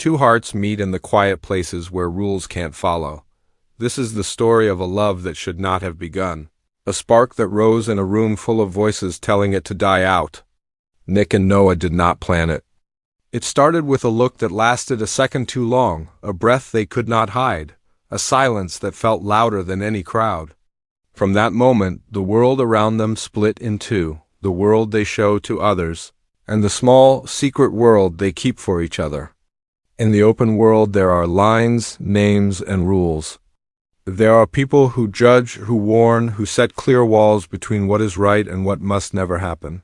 Two hearts meet in the quiet places where rules can't follow. This is the story of a love that should not have begun. A spark that rose in a room full of voices telling it to die out. Nick and Noah did not plan it. It started with a look that lasted a second too long, a breath they could not hide, a silence that felt louder than any crowd. From that moment, the world around them split in two, the world they show to others, and the small, secret world they keep for each other. In the open world there are lines, names, and rules. There are people who judge, who warn, who set clear walls between what is right and what must never happen.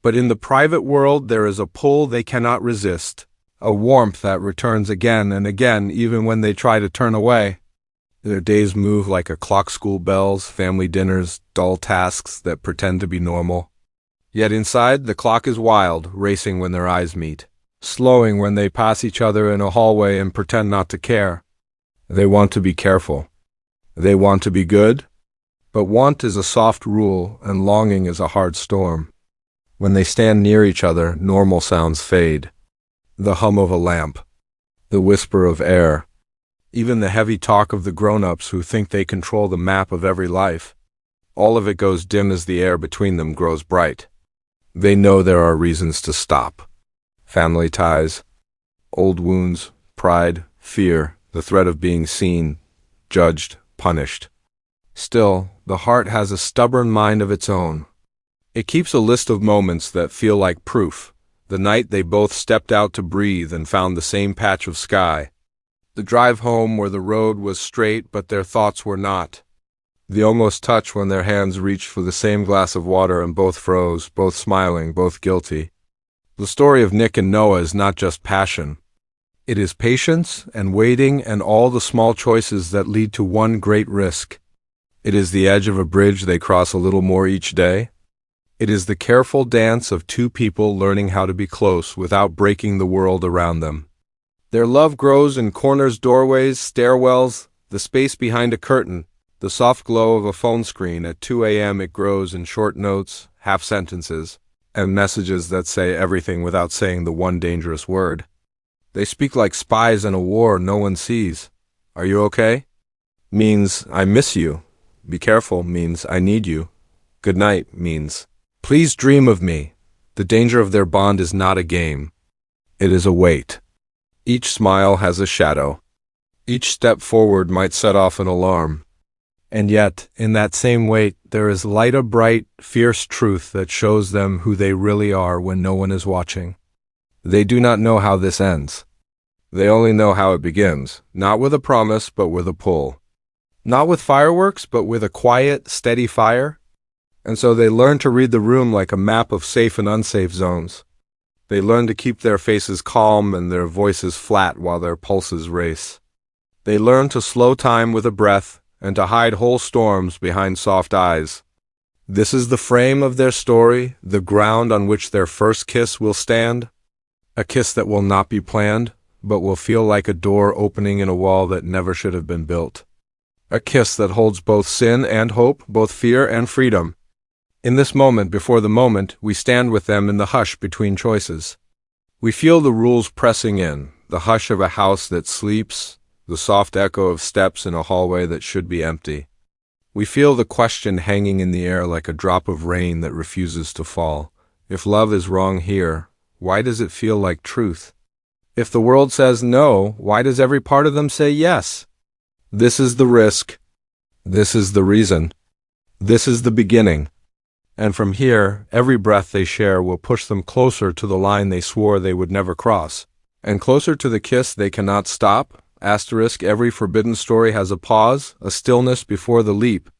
But in the private world there is a pull they cannot resist, a warmth that returns again and again even when they try to turn away. Their days move like a clock, school bells, family dinners, dull tasks that pretend to be normal. Yet inside, the clock is wild, racing when their eyes meet, slowing when they pass each other in a hallway and pretend not to care. They want to be careful. They want to be good, but want is a soft rule and longing is a hard storm. When they stand near each other, normal sounds fade. The hum of a lamp, the whisper of air, even the heavy talk of the grown-ups who think they control the map of every life. All of it goes dim as the air between them grows bright. They know there are reasons to stop. Family ties, old wounds, pride, fear, the threat of being seen, judged, punished. Still, the heart has a stubborn mind of its own. It keeps a list of moments that feel like proof. The night they both stepped out to breathe and found the same patch of sky. The drive home where the road was straight but their thoughts were not. The almost touch when their hands reached for the same glass of water and both froze, both smiling, both guilty. The story of Nick and Noah is not just passion. It is patience and waiting and all the small choices that lead to one great risk. It is the edge of a bridge they cross a little more each day. It is the careful dance of two people learning how to be close without breaking the world around them. Their love grows in corners, doorways, stairwells, the space behind a curtain, the soft glow of a phone screen. At 2 a.m. it grows in short notes, half sentences, and messages that say everything without saying the one dangerous word. They speak like spies in a war no one sees. Are you okay? Means I miss you. Be careful means I need you. Good night means please dream of me. The danger of their bond is not a game. It is a weight. Each smile has a shadow. Each step forward might set off an alarm. And yet, in that same weight, there is light a bright, fierce truth that shows them who they really are when no one is watching. They do not know how this ends. They only know how it begins, not with a promise, but with a pull. Not with fireworks, but with a quiet, steady fire. And so they learn to read the room like a map of safe and unsafe zones. They learn to keep their faces calm and their voices flat while their pulses race. They learn to slow time with a breath and to hide whole storms behind soft eyes. This is the frame of their story, the ground on which their first kiss will stand. A kiss that will not be planned, but will feel like a door opening in a wall that never should have been built. A kiss that holds both sin and hope, both fear and freedom. In this moment before the moment, we stand with them in the hush between choices. We feel the rules pressing in, the hush of a house that sleeps, the soft echo of steps in a hallway that should be empty. We feel the question hanging in the air like a drop of rain that refuses to fall. If love is wrong here, why does it feel like truth? If the world says no, why does every part of them say yes? This is the risk. This is the reason. This is the beginning. And from here, every breath they share will push them closer to the line they swore they would never cross, and closer to the kiss they cannot stop. Every forbidden story has a pause, a stillness before the leap.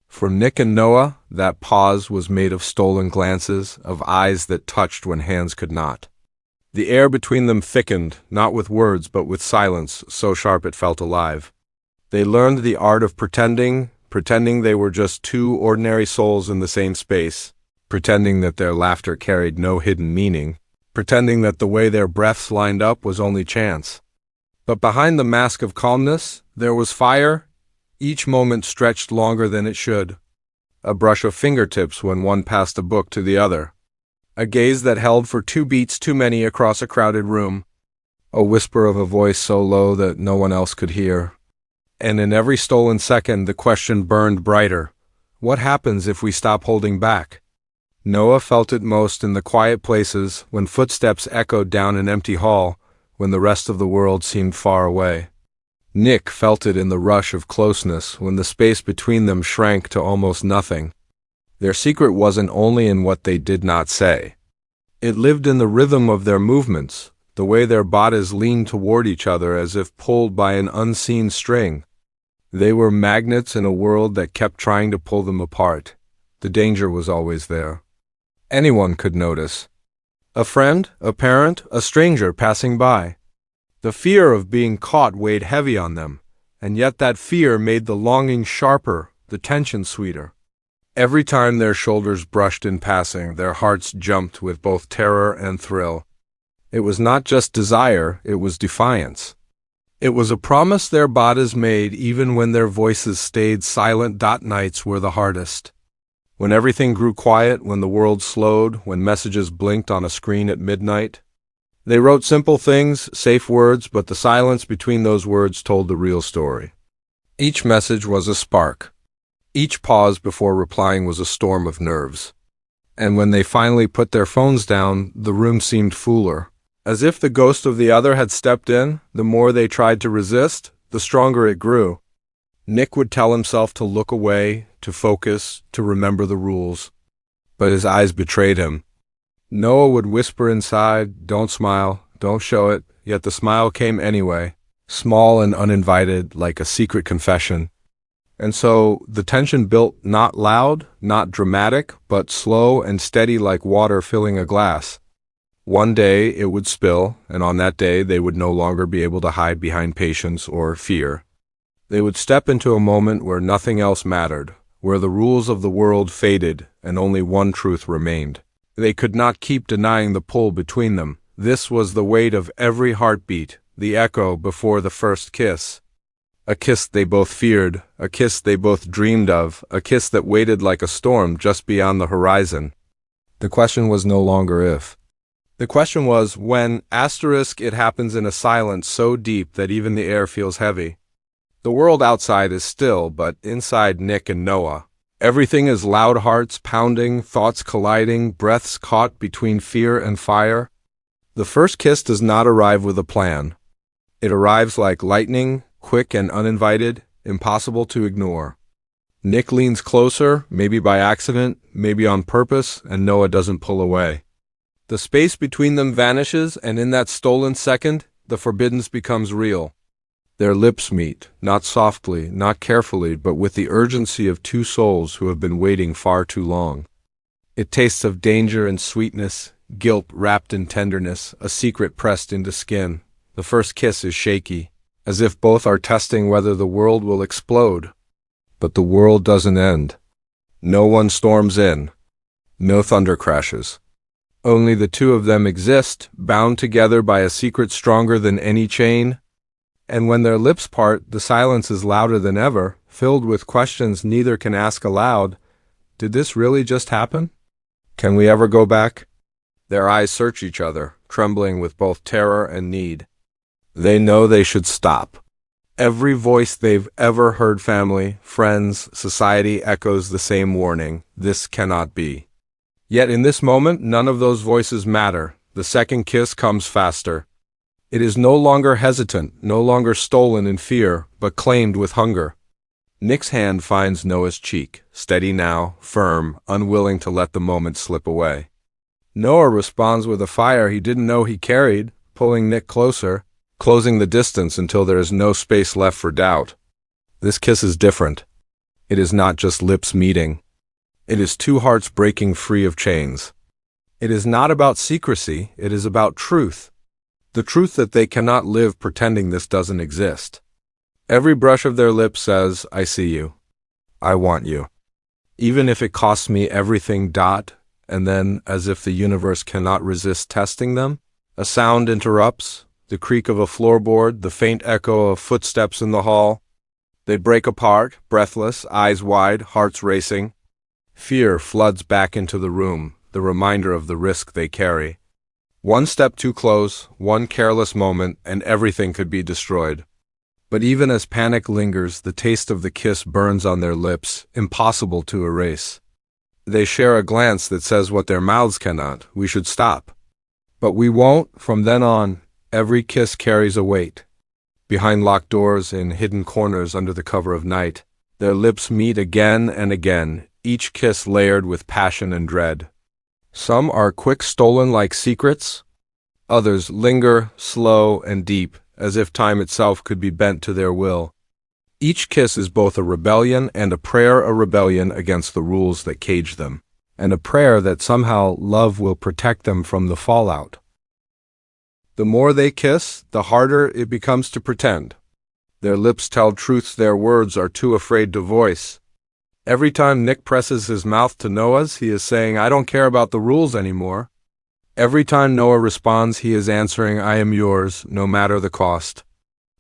For Nick and Noah, that pause was made of stolen glances, of eyes that touched when hands could not. The air between them thickened, not with words but with silence, so sharp it felt alive. They learned the art of pretending they were just two ordinary souls in the same space, pretending that their laughter carried no hidden meaning, pretending that the way their breaths lined up was only chance. But behind the mask of calmness, there was fire. Each moment stretched longer than it should. A brush of fingertips when one passed a book to the other. A gaze that held for 2 beats too many across a crowded room. a whisper of a voice so low that no one else could hear. And in every stolen second, the question burned brighter. What happens if we stop holding back? Noah felt it most in the quiet places, when footsteps echoed down an empty hall, when the rest of the world seemed far away. Nick felt it in the rush of closeness, when the space between them shrank to almost nothing. Their secret wasn't only in what they did not say. It lived in the rhythm of their movements, the way their bodies leaned toward each other as if pulled by an unseen string. They were magnets in a world that kept trying to pull them apart. The danger was always there. Anyone could notice. A friend, a parent, a stranger passing by. The fear of being caught weighed heavy on them, and yet that fear made the longing sharper, the tension sweeter. Every time their shoulders brushed in passing, their hearts jumped with both terror and thrill. It was not just desire, it was defiance. It was a promise their bodies made even when their voices stayed silent. Nights were the hardest. When everything grew quiet, when the world slowed, when messages blinked on a screen at midnight. They wrote simple things, safe words, but the silence between those words told the real story. Each message was a spark. Each pause before replying was a storm of nerves. And when they finally put their phones down, the room seemed fuller. As if the ghost of the other had stepped in, the more they tried to resist, the stronger it grew. Nick would tell himself to look away, to focus, to remember the rules. But his eyes betrayed him. Noah would whisper inside, "Don't smile, don't show it," yet the smile came anyway, small and uninvited, like a secret confession. And so the tension built, not loud, not dramatic, but slow and steady like water filling a glass. One day it would spill, and on that day they would no longer be able to hide behind patience or fear. They would step into a moment where nothing else mattered, where the rules of the world faded and only one truth remained. They could not keep denying the pull between them. This was the weight of every heartbeat, the echo before the first kiss. A kiss they both feared, a kiss they both dreamed of, a kiss that waited like a storm just beyond the horizon. The question was no longer if. The question was when. It happens in a silence so deep that even the air feels heavy. The world outside is still, but inside Nick and Noah, everything is loud, hearts pounding, thoughts colliding, breaths caught between fear and fire. The first kiss does not arrive with a plan. It arrives like lightning, quick and uninvited, impossible to ignore. Nick leans closer, maybe by accident, maybe on purpose, and Noah doesn't pull away. The space between them vanishes, and in that stolen second, the forbiddance becomes real. Their lips meet, not softly, not carefully, but with the urgency of two souls who have been waiting far too long. It tastes of danger and sweetness, guilt wrapped in tenderness, a secret pressed into skin. The first kiss is shaky, as if both are testing whether the world will explode. But the world doesn't end. No one storms in. No thunder crashes. Only the two of them exist, bound together by a secret stronger than any chain. And when their lips part, the silence is louder than ever, filled with questions neither can ask aloud. Did this really just happen? Can we ever go back? Their eyes search each other, trembling with both terror and need. They know they should stop. Every voice they've ever heard, family, friends, society, echoes the same warning. This cannot be. Yet in this moment, none of those voices matter. The second kiss comes faster. It is no longer hesitant, no longer stolen in fear, but claimed with hunger. Nick's hand finds Noah's cheek, steady now, firm, unwilling to let the moment slip away. Noah responds with a fire he didn't know he carried, pulling Nick closer, closing the distance until there is no space left for doubt. This kiss is different. It is not just lips meeting. It is two hearts breaking free of chains. It is not about secrecy, it is about truth. The truth that they cannot live pretending this doesn't exist. Every brush of their lips says, "I see you. I want you." Even if it costs me everything. And then, as if the universe cannot resist testing them, a sound interrupts, the creak of a floorboard, the faint echo of footsteps in the hall. They break apart, breathless, eyes wide, hearts racing. Fear floods back into the room, the reminder of the risk they carry. One step too close, one careless moment, and everything could be destroyed. But even as panic lingers, the taste of the kiss burns on their lips, impossible to erase. They share a glance that says what their mouths cannot: we should stop. But we won't. From then on, every kiss carries a weight. Behind locked doors, in hidden corners under the cover of night, their lips meet again and again, each kiss layered with passion and dread. Some are quick, stolen like secrets. Others linger, slow and deep, as if time itself could be bent to their will. Each kiss is both a rebellion and a prayer, a rebellion against the rules that cage them, and a prayer that somehow love will protect them from the fallout. The more they kiss, the harder it becomes to pretend. Their lips tell truths their words are too afraid to voice. Every time Nick presses his mouth to Noah's, he is saying, "I don't care about the rules anymore." Every time Noah responds, he is answering, "I am yours, no matter the cost."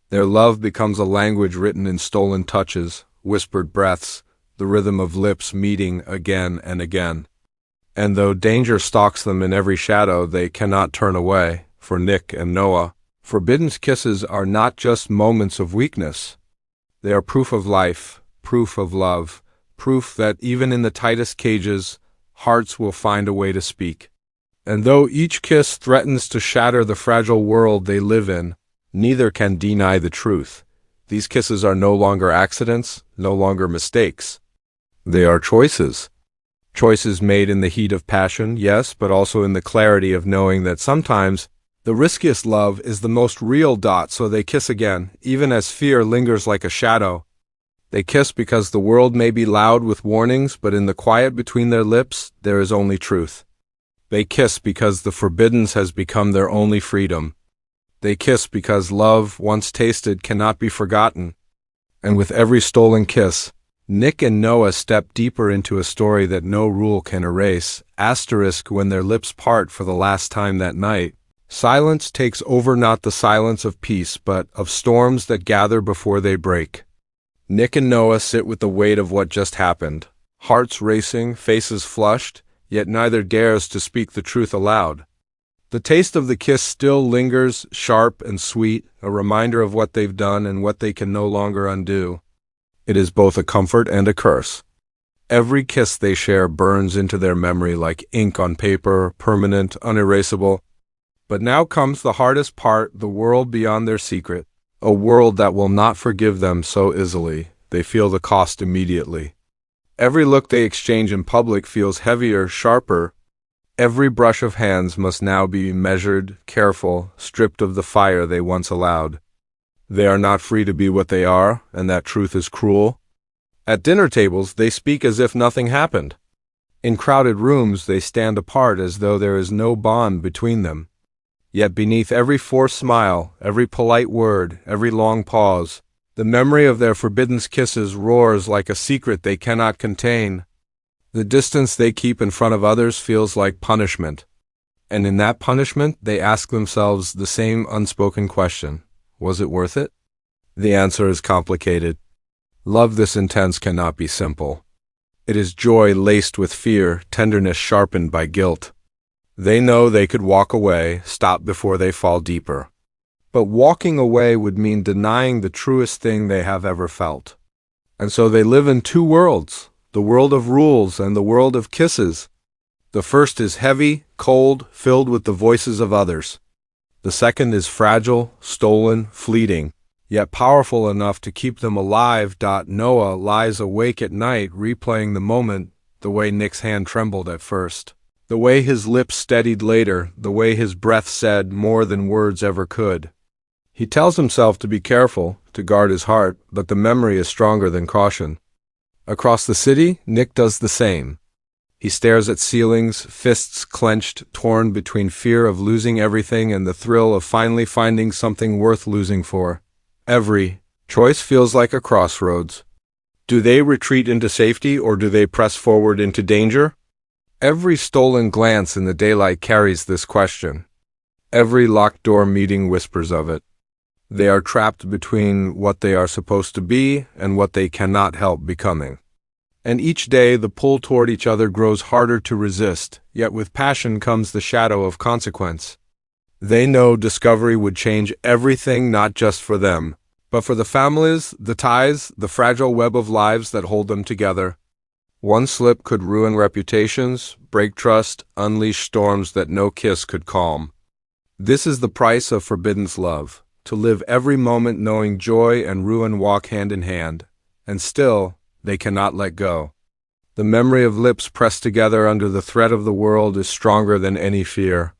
Their love becomes a language written in stolen touches, whispered breaths, the rhythm of lips meeting again and again. And though danger stalks them in every shadow, they cannot turn away. For Nick and Noah, forbidden kisses are not just moments of weakness. They are proof of life, proof of love, proof that even in the tightest cages, hearts will find a way to speak. And though each kiss threatens to shatter the fragile world they live in, neither can deny the truth. These kisses are no longer accidents, no longer mistakes. They are choices. Choices made in the heat of passion, yes, but also in the clarity of knowing that sometimes the riskiest love is the most real. So they kiss again, even as fear lingers like a shadow. They kiss because the world may be loud with warnings, but in the quiet between their lips, there is only truth. They kiss because the forbidden has become their only freedom. They kiss because love, once tasted, cannot be forgotten. And with every stolen kiss, Nick and Noah step deeper into a story that no rule can erase. Asterisk, when their lips part for the last time that night, silence takes over, not the silence of peace, but of storms that gather before they break. Nick and Noah sit with the weight of what just happened, hearts racing, faces flushed, yet neither dares to speak the truth aloud. The taste of the kiss still lingers, sharp and sweet, a reminder of what they've done and what they can no longer undo. It is both a comfort and a curse. Every kiss they share burns into their memory like ink on paper, permanent, unerasable. But now comes the hardest part, the world beyond their secret, a world that will not forgive them so easily. They feel the cost immediately. Every look they exchange in public feels heavier, sharper. Every brush of hands must now be measured, careful, stripped of the fire they once allowed. They are not free to be what they are, and that truth is cruel. At dinner tables, they speak as if nothing happened. In crowded rooms, they stand apart as though there is no bond between them. Yet beneath every forced smile, every polite word, every long pause, the memory of their forbidden kisses roars like a secret they cannot contain. The distance they keep in front of others feels like punishment. And in that punishment, they ask themselves the same unspoken question: was it worth it? The answer is complicated. Love this intense cannot be simple. It is joy laced with fear, tenderness sharpened by guilt. They know they could walk away, stop before they fall deeper. But walking away would mean denying the truest thing they have ever felt. And so they live in two worlds, the world of rules and the world of kisses. The first is heavy, cold, filled with the voices of others. The second is fragile, stolen, fleeting, yet powerful enough to keep them alive. Noah lies awake at night, replaying the moment, the way Nick's hand trembled at first, the way his lips steadied later, the way his breath said more than words ever could. He tells himself to be careful, to guard his heart, but the memory is stronger than caution. Across the city, Nick does the same. He stares at ceilings, fists clenched, torn between fear of losing everything and the thrill of finally finding something worth losing for. Every choice feels like a crossroads. Do they retreat into safety or do they press forward into danger? Every stolen glance in the daylight carries this question. Every locked door meeting whispers of it. They are trapped between what they are supposed to be and what they cannot help becoming. And each day the pull toward each other grows harder to resist, yet with passion comes the shadow of consequence. They know discovery would change everything, not just for them, but for the families, the ties, the fragile web of lives that hold them together. One slip could ruin reputations, break trust, unleash storms that no kiss could calm. This is the price of forbidden love, to live every moment knowing joy and ruin walk hand in hand, and still they cannot let go. The memory of lips pressed together under the threat of the world is stronger than any fear.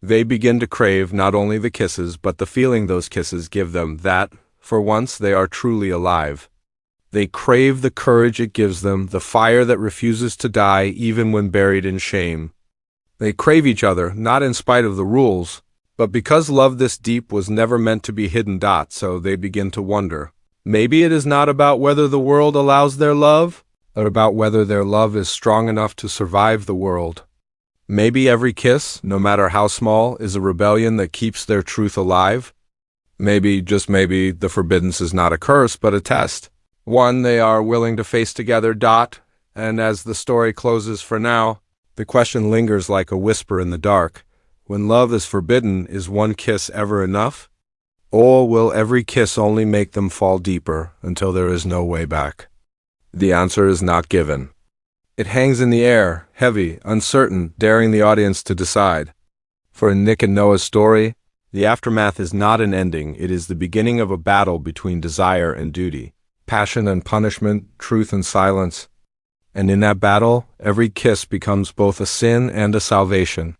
They begin to crave not only the kisses, but the feeling those kisses give them, that, for once, they are truly alive. They crave the courage it gives them, the fire that refuses to die even when buried in shame. They crave each other, not in spite of the rules, but because love this deep was never meant to be hidden. So they begin to wonder. Maybe it is not about whether the world allows their love, but about whether their love is strong enough to survive the world. Maybe every kiss, no matter how small, is a rebellion that keeps their truth alive. Maybe, just maybe, the forbidden is not a curse, but a test. One they are willing to face together. And as the story closes for now, the question lingers like a whisper in the dark. When love is forbidden, is one kiss ever enough? Or will every kiss only make them fall deeper until there is no way back? The answer is not given. It hangs in the air, heavy, uncertain, daring the audience to decide. For in Nick and Noah's story, the aftermath is not an ending, it is the beginning of a battle between desire and duty, passion and punishment, truth and silence. And in that battle, every kiss becomes both a sin and a salvation.